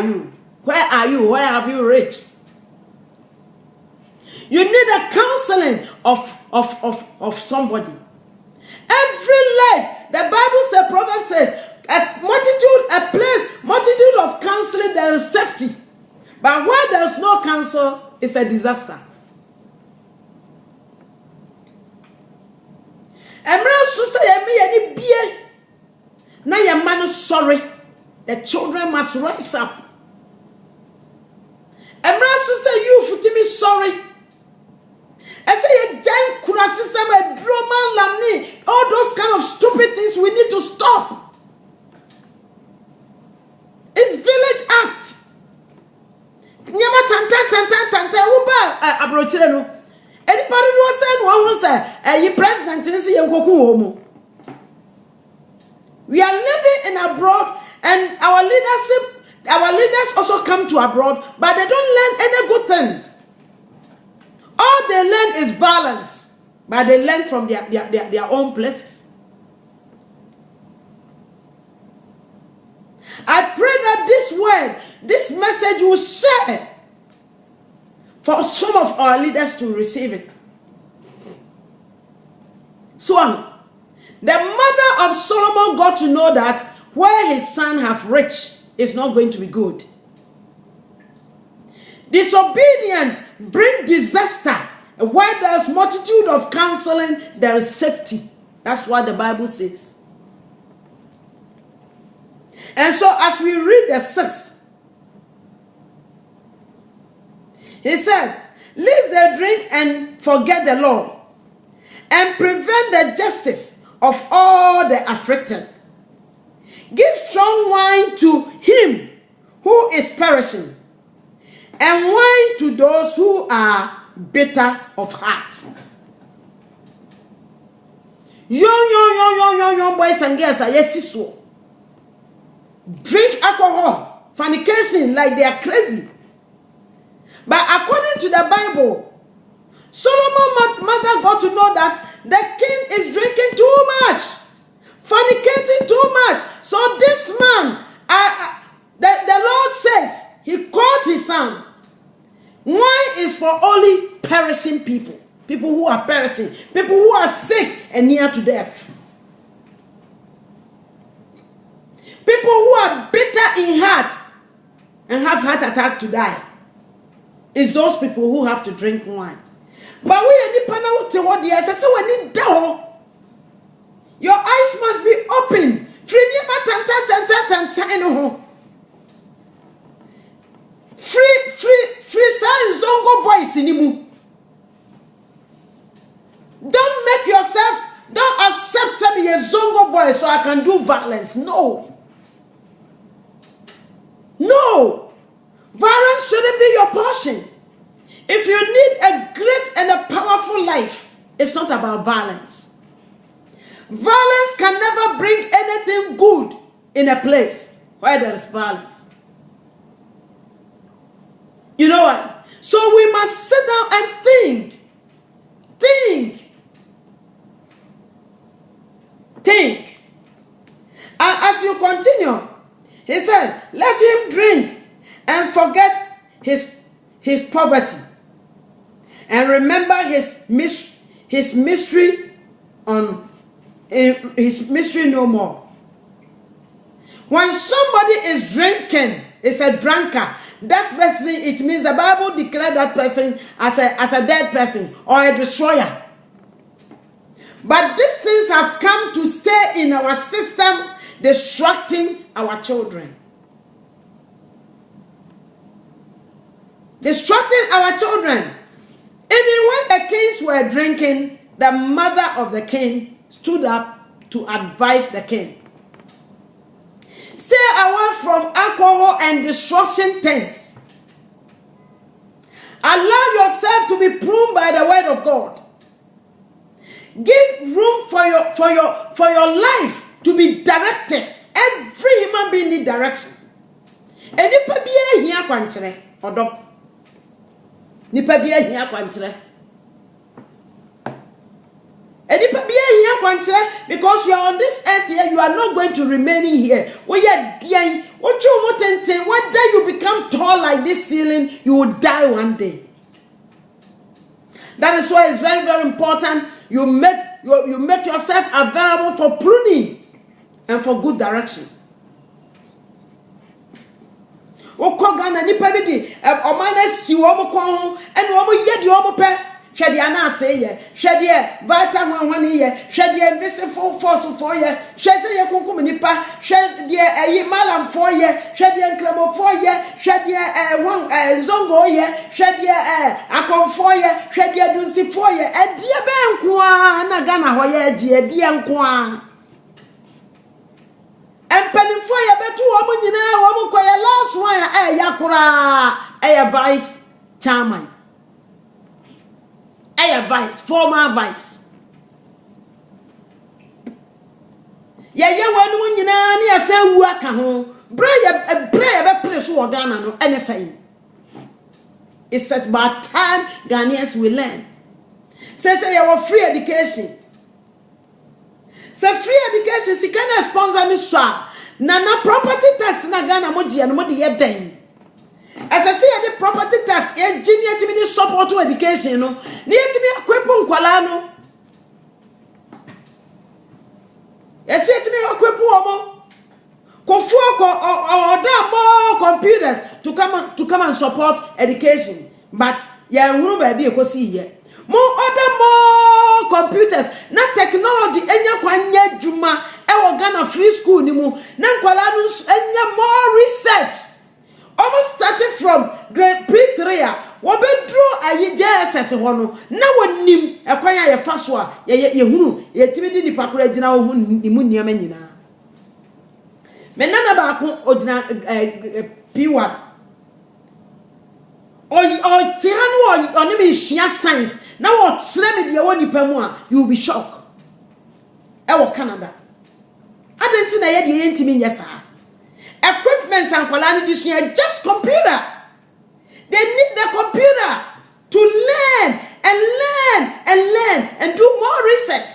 you? Where are you? Where have you reached? You need a counseling of somebody. Every life, the Bible says, Proverbs says, a multitude of counseling, there is safety. But where there is no counsel, it's a disaster. Now your man is sorry. The children must rise up. Embrace say you for me sorry. I say a giant system, a drama, lamni, all those kind of stupid things we need to stop. It's village act. Nyama tanta uba abrochire no. Anybody who said one who say you president is yenkoku. We are living in abroad, and our leaders also come to abroad, but they don't learn any good thing. All they learn is violence, but they learn from their own places. I pray that this word, this message will share for some of our leaders to receive it. So, the mother of Solomon got to know that where his son have reached is not going to be good. Disobedient bring disaster. Where there is multitude of counseling, there is safety. That's what the Bible says. And so as we read the 6, he said, lest they drink and forget the law, and prevent the justice of all the afflicted. Give strong wine to him who is perishing, and wine to those who are bitter of heart. Young boys and girls are yes so. Drink alcohol, fornication like they are crazy. But according to the Bible, Solomon's mother got to know that the king is drinking too much, fornicating too much. So this man, the Lord says, he called his son. Wine is for only perishing people. People who are perishing. People who are sick and near to death. People who are bitter in heart and have heart attack to die. It's those people who have to drink wine. But we are dependent on the eyes. So when it down, your eyes must be open. Free signs don't go boys anymore. Don't make yourself, don't accept to be a zongo boy so I can do violence. No. No. Violence shouldn't be your portion. If you need a great and a powerful life, it's not about violence. Violence can never bring anything good in a place where there is violence. You know what? So we must sit down and think. Think. And as you continue, he said, let him drink and forget his poverty, and remember his mystery no more. When somebody is drinking, is a drunkard, that person, it means the Bible declared that person as a dead person or a destroyer. But these things have come to stay in our system, distracting our children. Distracting our children. Even when the kings were drinking, the mother of the king stood up to advise the king. Stay away from alcohol and destruction things. Allow yourself to be pruned by the word of God. Give room for your life to be directed. Every human being needs direction. And nipa biya hiya kwankyere odo. Nipa biya hiya kwankyere. Because you are on this earth here, you are not going to remain here. We are dying. Whether you become tall like this ceiling, you will die one day. That is why it's very, very important you make yourself available for pruning and for good direction. Okogana ni pebidi omana si wo ko and wo ye de wo pe hwede ana ase ye hwede vita hwanhwane ye hwede invisible force for ye hwede ye kunkum nipa hwede ayi malam for ye hwede nkramo for ye hwede zongo ye hwede akon for ye hwede dunsi for ye edie be nko a na Ghana ho ye agi edie nko a empeni for ye betu wo nyina wo ko ye last one yakura vice chairman vice former vice ye wanu nyina ne asewu aka ho bre be press wo Ghana no ene say it's about time Ghanaians will learn say you free education. Say free education si kana sponsor ni so na property tax na Ghana mo dia no mo de ye den as I say the property tax e jini etimi ni support to education no ni etimi akwepo nkwala no esi etimi akwepo omo kofu ko order more computers to come and support education but ya huru ba bi ekosi ye mo order more computers na technology enya kwanya djuma e wo Ghana free school ni mu na nkwala no enya more research almost started from grade P3 wo be draw ayi JSS ho no na wonim e kwanya ye fa so a ye hunu ye tibidi ni pakura gina wo hu ni mu niam nyina me nana ba ko ogina P1 o ti hanu oni me hia science na wo tsere me de woni pamu a you will be shocked e wo Canada adenti na ye de yentimi nyesa equipment and kwala this year just computer they need the computer to learn and do more research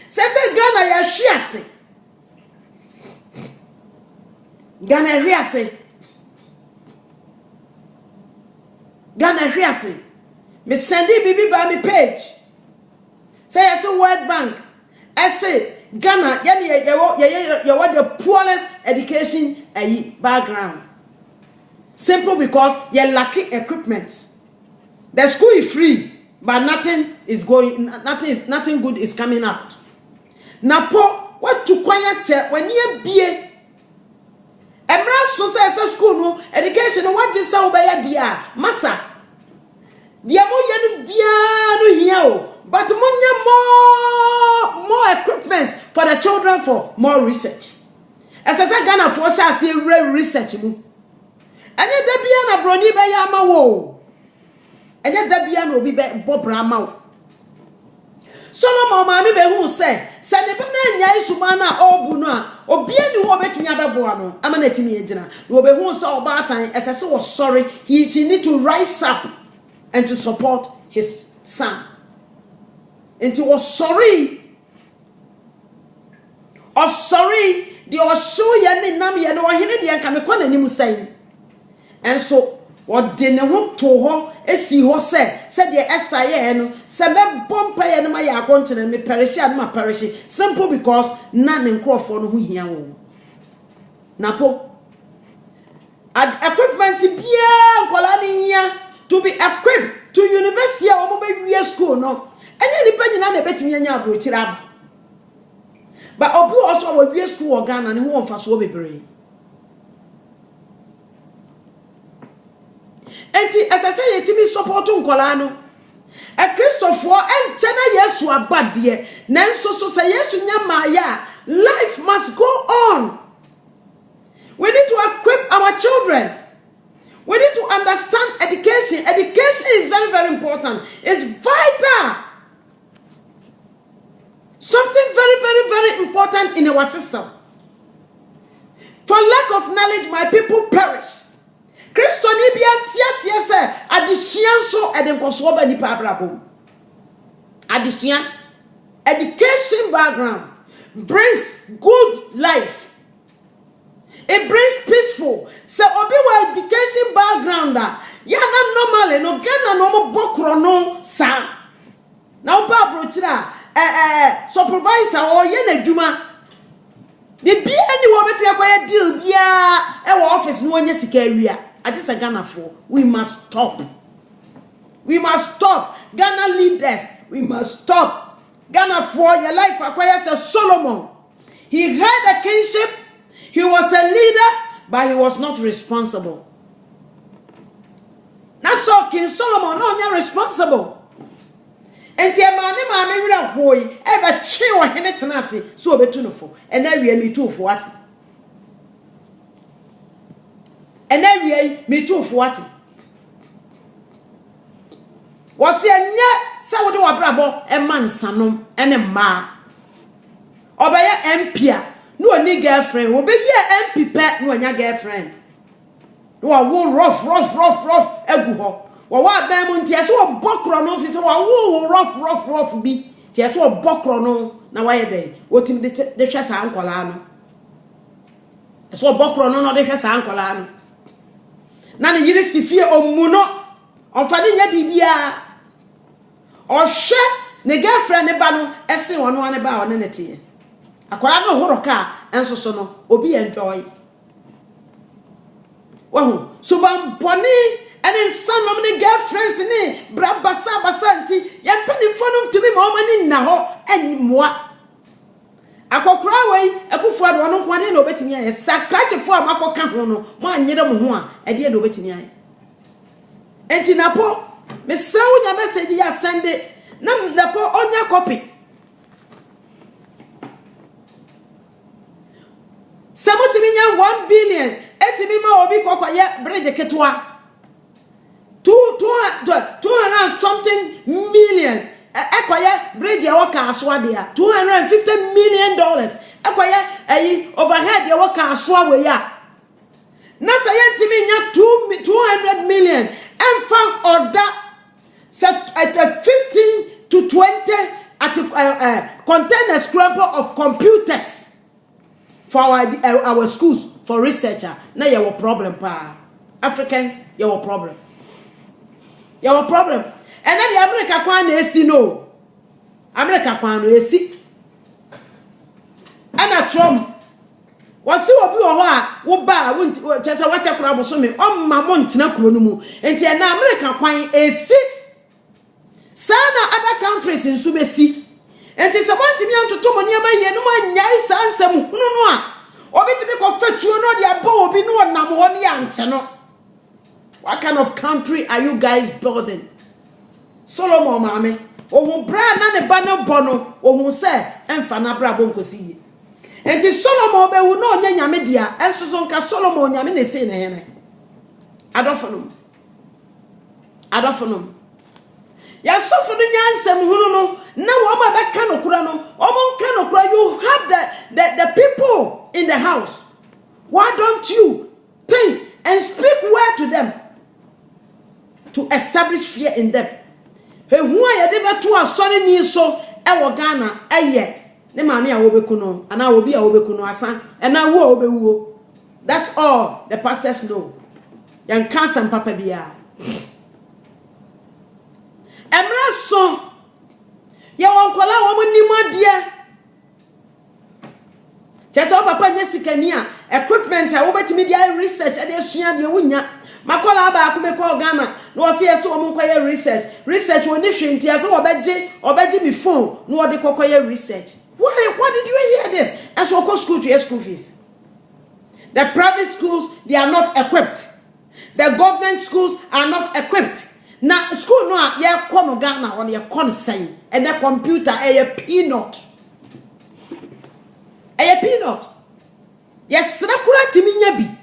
say Ghana ya hwiase Ghana hwiase me sendi bibi ba me page say yes World Bank I say Ghana you want the poorest education background simple because you lacking equipment. The school is free but nothing good is coming out. Napo what to kwanya che when you bie emra so say school no education no what just say obey dia massa dia mo ye no bia no hia o but more equipment for the children for more research. As I said, Ghana for shall see research mu. And yet there be an brony by yama wo. And yet there be an obi bob rama. Solomon mami be who say, Sanebana nya isumana obuna, obia ni wo betunya bebo ano. Amaneti mi ejina. Wo be who saw about time as I said was sorry, he need to rise up and to support his son. And he was sorry. Or sorry, the show ye nam ye no hene de anka me kwana nim sai. And so what de ne ho to ho esi ho se de Esther ye no se be bompa ye no ma ya akontene me perish and ma perish simple because na ne nkrofo no ho hia wo. Napo equipment bia nkola ni hia to be equipped to university a wo be wie school no. Enye ni panyina na betimi anya abrochira aba. But obi also we wie school Ghana ne ho mfa so bebre. Enti as I say yetimi support nkola no. E Christopher enche na Yesu abade nanso so say Yesu nya maya life must go on. We need to equip our children. We need to understand education. Education is very, very important. It's vital. Something very, very, very important in our system. For lack of knowledge, my people perish. Christo ni bia tia se adehia so edenkoso ba ni pa brabo. Adehia education background brings good life. It brings peaceful. So obi wa education background ya na normally no Ghana no mo bokro no sa. Na oba abrochira supervisor o ye na dwuma. The be any wo betu yakoye deal bia e wo office no onye sika awia. Ati say Ghana for we must stop. We must stop. Ghana leaders, we must stop. Ghana for your life acquires a Solomon. He had a kingship. He was a leader, but he was not responsible. That's all King Solomon, not responsible. And the man wira hoy ever chew hene tenase so obetunofo and na wie me too for what? And na wie me too for what? Was ye se wo de wabrabo e mansanom ene ma obeye MP a no any girlfriend obeye MP pe no anya girlfriend no wo rough egu ho wo wa ban mu ntia so bokro no fi se wo rough bi tia so bokro no na wa ye dey wotim de hwe sa ankola no so bokro no de hwe sa ankola no na ne yiri sifie omu no onfa ne nya bibia o hwe ne girlfriend ne ba no ese wono ane ba wona ne tie akwara no horoka enso so no obi enjoy wahu suban boni and some of the girlfriends ni bra basa nti ya mpani mfono to be ma omani na ho enimoa akokura wei akufu ado no kwade na obetimi aye sakrache fo amakoka ho no mo anyere mo ho a ede na obetimi aye enti napo me sewu nya message ya send na napo onya copy samotimi nya 1 billion etimi ma obi kokoye bridge ketwa 200 something million ekoye bridge e waka aswa dia $250 million ekoye overhead e waka aswa we ya na sayentimi nya 200 million enfan order set at 15 to 20 at container scramble of computers for our schools for researcher na your problem pa Africans your problem. Your problem. And then the America kwan na esi no. America kwan no esi. Ana Trump. Wasi obi wo ho a wo ba wo chese wacha kura bosome o mammo ntena kuro no mu. Enti na America kwan esi. Sana other countries in subesi. Enti se wantimi antoto mo niam aye no anyai sansam hunu no a. Obi timi ko fatuo no de aba obi no nam ho ne anche no. What kind of country are you guys building? Solomon mame, ohu bra na ne ba ne bono, ohu se emfa na bra bonkosi. Enti Solomon be wu no nya nyame dia, enso so nka Solomon nyame ne sei na hene. Adofonom. Ya sofo no nyansem hunu no, na wo ma be ka no kura no, omo nka no kura you have the people in the house. Why don't you think and speak word to them? To establish fear in them. He who are you to a sorry ni so e Ghana eye ne maame a wo beku no ana wo bi a wo beku no asa and na wo obewu. That's all the pastors know. Yan cancer papa bia. Emra so ya won kola wo nimu ade. Chesa papa nya sikani a equipment a wo betimi dia research ade asua de wunya. Makola ba akome ko Ghana no o se yeso o monkoye research woni hwenti ase obeji me phone no o de kokoye research. Why did you hear this? As you go school to school fees. The private schools, they are not equipped. The government schools are not equipped. Now school no ye kono Ghana on ye kon sign and the computer a peanut. Yes nakura timi nya bi.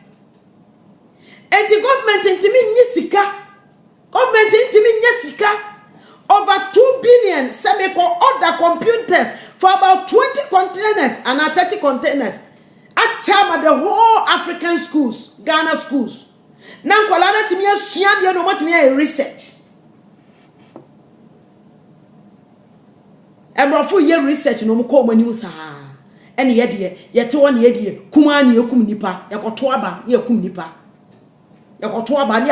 And the government intimi nyisika. Government intimi nyisika. Over 2 billion semeko order computers for about 20 containers and 30 containers. At Chama the whole African schools, Ghana schools. Now kolana timi ashia dia no matimi research. Emrofo ye research no mo ko mani usa. ene ye de ye te won ye de kuma ne yekum nipa yakoto aba ne yekum nipa yakoto aba ne